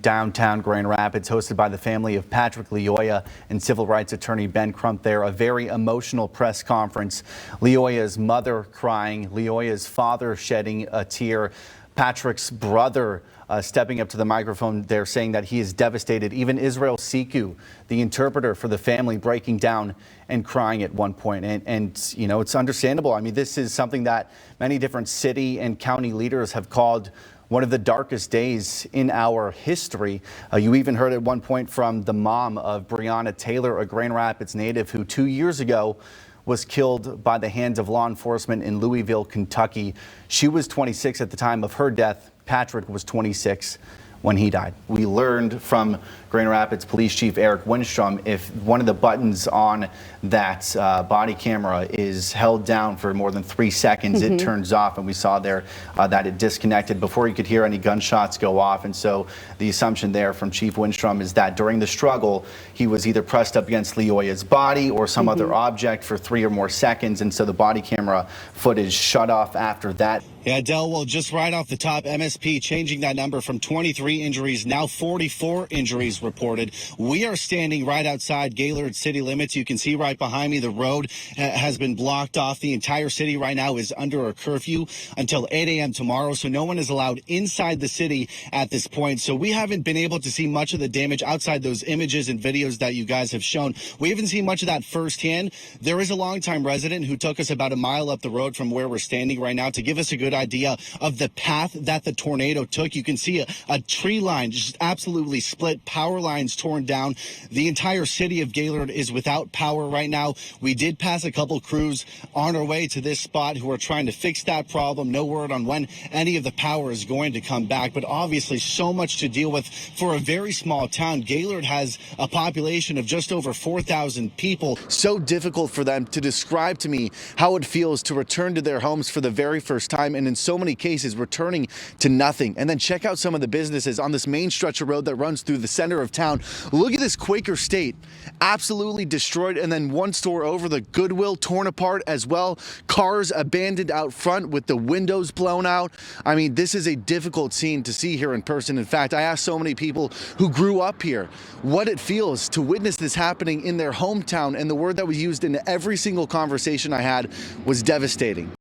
Downtown Grand Rapids, hosted by the family of Patrick Lioya and civil rights attorney Ben Crump there. A very emotional press conference. Lioya's mother crying, Lioya's father shedding a tear, Patrick's brother stepping up to the microphone there saying that he is devastated. Even Israel Siku, the interpreter for the family, breaking down and crying at one point. And you know, it's understandable. I mean, this is something that many different city and county leaders have called one of the darkest days in our history. You even heard at one point from the mom of Breonna Taylor, a Grand Rapids native who 2 years ago was killed by the hands of law enforcement in Louisville, Kentucky. She was 26 at the time of her death. Patrick was 26 when he died. We learned from Grand Rapids Police Chief Eric Winstrom if one of the buttons on that body camera is held down for more than 3 seconds, it turns off. And we saw there that it disconnected before you could hear any gunshots go off. And so the assumption there from Chief Winstrom is that during the struggle, he was either pressed up against Lioya's body or some other object for 3 or more seconds. And so the body camera footage shut off after that. Yeah, Del, well, just right off the top, MSP changing that number from 23 injuries, now 44 injuries reported. We are standing right outside Gaylord city limits. You can see right behind me, the road has been blocked off. The entire city right now is under a curfew until 8 a.m. tomorrow, so no one is allowed inside the city at this point. So we haven't been able to see much of the damage outside those images and videos that you guys have shown. We haven't seen much of that firsthand. There is a longtime resident who took us about a mile up the road from where we're standing right now to give us a good idea of the path that the tornado took. You can see a tree line just absolutely split, power lines torn down. The entire city of Gaylord is without power right now. We did pass a couple crews on our way to this spot who are trying to fix that problem. No word on when any of the power is going to come back, but obviously so much to deal with for a very small town. Gaylord has a population of just over 4,000 people. So difficult for them to describe to me how it feels to return to their homes for the very first time, and in so many cases returning to nothing. And then check out some of the businesses on this main stretch of road that runs through the center of town. Look at this Quaker State, absolutely destroyed, and then one store over, the Goodwill, torn apart as well. Cars abandoned out front with the windows blown out. I mean, this is a difficult scene to see here in person. In fact, I asked so many people who grew up here what it feels to witness this happening in their hometown, and the word that was used in every single conversation I had was devastating.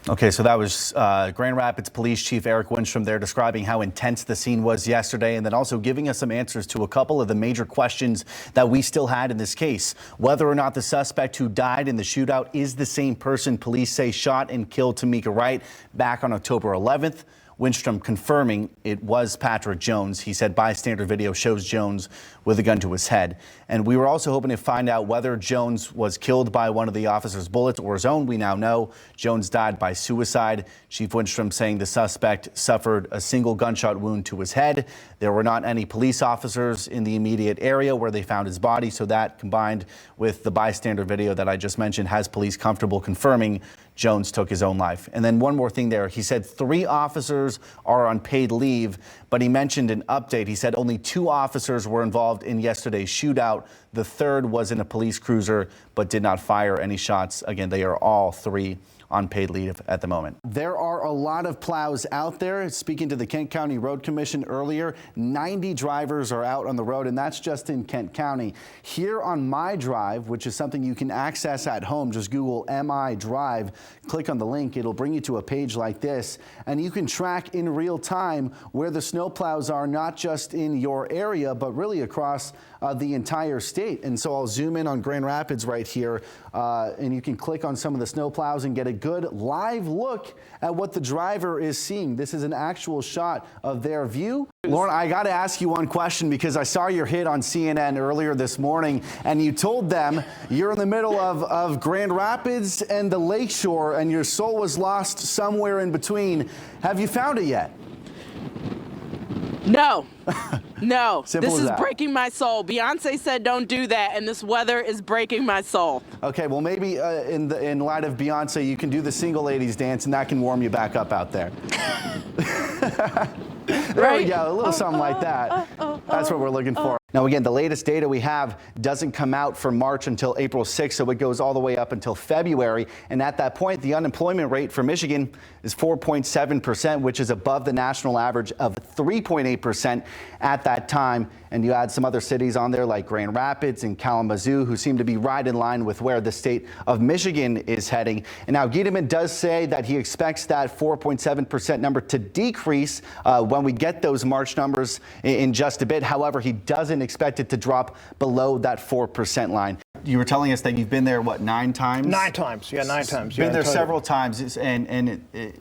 Okay, so that was Grand Rapids Police Chief Eric Winstrom there describing how intense the scene was yesterday, and then also giving us some answers to a couple of the major questions that we still had in this case. Whether or not the suspect who died in the shootout is the same person police say shot and killed Tamika Wright back on October 11th. Winstrom confirming it was Patrick Jones. He said bystander video shows Jones with a gun to his head. And we were also hoping to find out whether Jones was killed by one of the officer's bullets or his own. We now know Jones died by suicide. Chief Winstrom saying the suspect suffered a single gunshot wound to his head. There were not any police officers in the immediate area where they found his body. So that, combined with the bystander video that I just mentioned, has police comfortable confirming Jones took his own life. And then one more thing there. He said 3 officers are on paid leave, but he mentioned an update. He said only 2 officers were involved in yesterday's shootout. The third was in a police cruiser, but did not fire any shots. Again, they are all 3 on paid leave at the moment. There are a lot of plows out there. Speaking to the Kent County Road Commission earlier, 90 drivers are out on the road, and that's just in Kent County. Here on My Drive, which is something you can access at home, just Google MI Drive, click on the link. It'll bring you to a page like this, and you can track in real time where the snow plows are, not just in your area, but really across the entire state. And so I'll zoom in on Grand Rapids right here, and you can click on some of the snow plows and get a good live look at what the driver is seeing. This is an actual shot of their view. Lauren, I got to ask you one question because I saw your hit on CNN earlier this morning, and you told them you're in the middle of Grand Rapids and the Lakeshore, and your soul was lost somewhere in between. Have you found it yet? No. No. Simple This as is that. breaking my soul. Beyonce said don't do that, and this weather is breaking my soul. Okay, well, maybe in light of Beyonce, you can do the single ladies dance, and that can warm you back up out there. There we go, a little something like that. That's what we're looking for. Now again, the latest data we have doesn't come out for March until April 6th, so it goes all the way up until February. And at that point, the unemployment rate for Michigan is 4.7%, which is above the national average of 3.8% at that time. And you add some other cities on there like Grand Rapids and Kalamazoo, who seem to be right in line with where the state of Michigan is heading. And now Giedemann does say that he expects that 4.7% number to decrease when we get those March numbers in just a bit. However, he doesn't expect it to drop below that 4% line. You were telling us that you've been there, what, 9 times? 9 times, yeah, 9 times. Been there several times,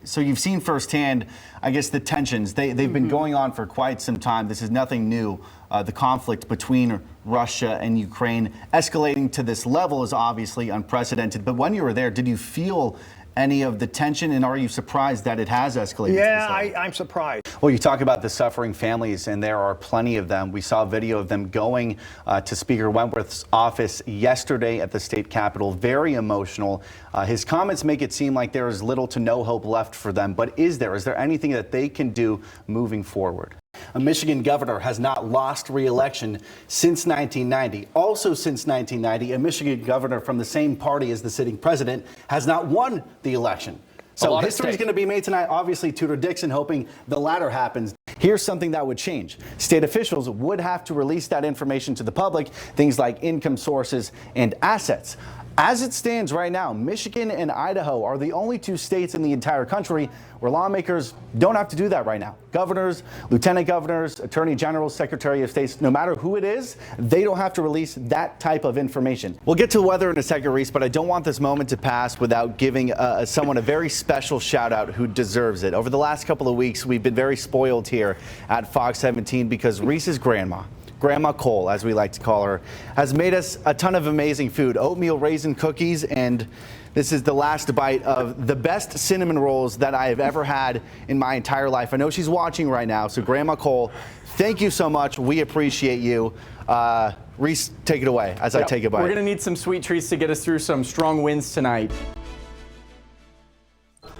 so you've seen firsthand, I guess, the tensions. They've been going on for quite some time. This is nothing new. The conflict between Russia and Ukraine escalating to this level is obviously unprecedented. But when you were there, did you feel any of the tension, and are you surprised that it has escalated? Yeah, I'm surprised. Well, you talk about the suffering families, and there are plenty of them. We saw a video of them going to Speaker Wentworth's office yesterday at the state capitol. Very emotional. His comments make it seem like there is little to no hope left for them. But is there anything that they can do moving forward? A Michigan governor has not lost re-election since 1990. Also since 1990, a Michigan governor from the same party as the sitting president has not won the election. So history is going to be made tonight. Obviously, Tudor Dixon hoping the latter happens. Here's something that would change. State officials would have to release that information to the public, things like income sources and assets. As it stands right now, Michigan and Idaho are the only 2 states in the entire country where lawmakers don't have to do that right now. Governors, lieutenant governors, attorney generals, secretary of states, no matter who it is, they don't have to release that type of information. We'll get to weather in a second, Reese, but I don't want this moment to pass without giving someone a very special shout out who deserves it. Over the last couple of weeks, we've been very spoiled here at Fox 17 because Reese's Grandma Cole, as we like to call her, has made us a ton of amazing food. Oatmeal raisin cookies, and this is the last bite of the best cinnamon rolls that I have ever had in my entire life. I know she's watching right now, so Grandma Cole, thank you so much. We appreciate you. Reese, take it away as I take a bite. We're going to need some sweet treats to get us through some strong winds tonight.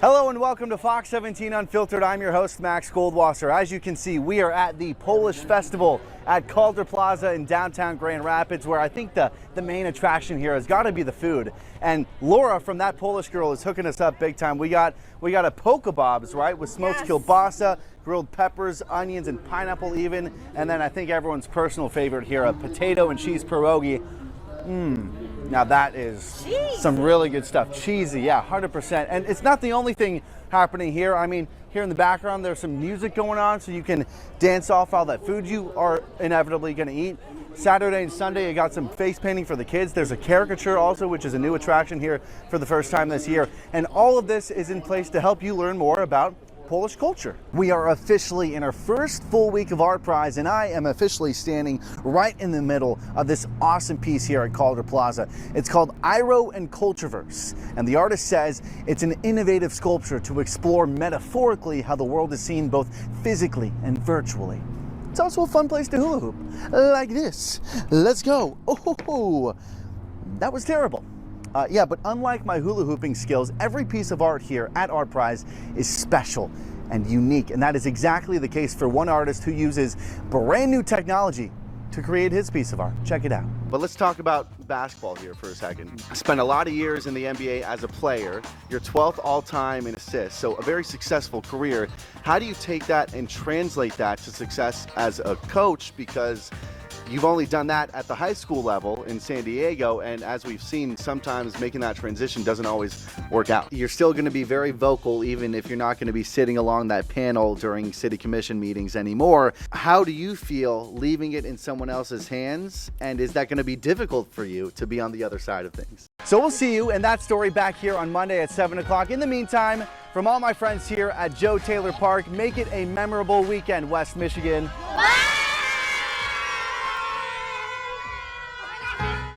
Hello and welcome to Fox 17 Unfiltered. I'm your host, Max Goldwasser. As you can see, we are at the Polish Festival at Calder Plaza in downtown Grand Rapids, where I think the main attraction here has got to be the food. And Laura from That Polish Girl is hooking us up big time. We got a polka bobs, right, with smoked kielbasa, grilled peppers, onions, and pineapple even. And then I think everyone's personal favorite here, a potato and cheese pierogi. Now that is some really good stuff. Cheesy, yeah, 100%. And it's not the only thing happening here. I mean, here in the background, there's some music going on, so you can dance off all that food you are inevitably going to eat. Saturday and Sunday, you got some face painting for the kids. There's a caricature also, which is a new attraction here for the first time this year. And all of this is in place to help you learn more about Polish culture. We are officially in our first full week of Art Prize, and I am officially standing right in the middle of this awesome piece here at Calder Plaza. It's called Iro and Cultureverse, and the artist says it's an innovative sculpture to explore metaphorically how the world is seen both physically and virtually. It's also a fun place to hula hoop, like this. Let's go. Oh, that was terrible. Yeah, but unlike my hula hooping skills, every piece of art here at Art Prize is special and unique. And that is exactly the case for one artist who uses brand new technology to create his piece of art. Check it out. But let's talk about basketball here for a second. Spent a lot of years in the NBA as a player. You're 12th all-time in assists, so a very successful career. How do you take that and translate that to success as a coach? Because you've only done that at the high school level in San Diego, and as we've seen, sometimes making that transition doesn't always work out. You're still going to be very vocal, even if you're not going to be sitting along that panel during city commission meetings anymore. How do you feel leaving it in someone else's hands, and is that going to be difficult for you to be on the other side of things? So we'll see you in that story back here on Monday at 7 o'clock. In the meantime, from all my friends here at Joe Taylor Park, make it a memorable weekend, West Michigan. Bye!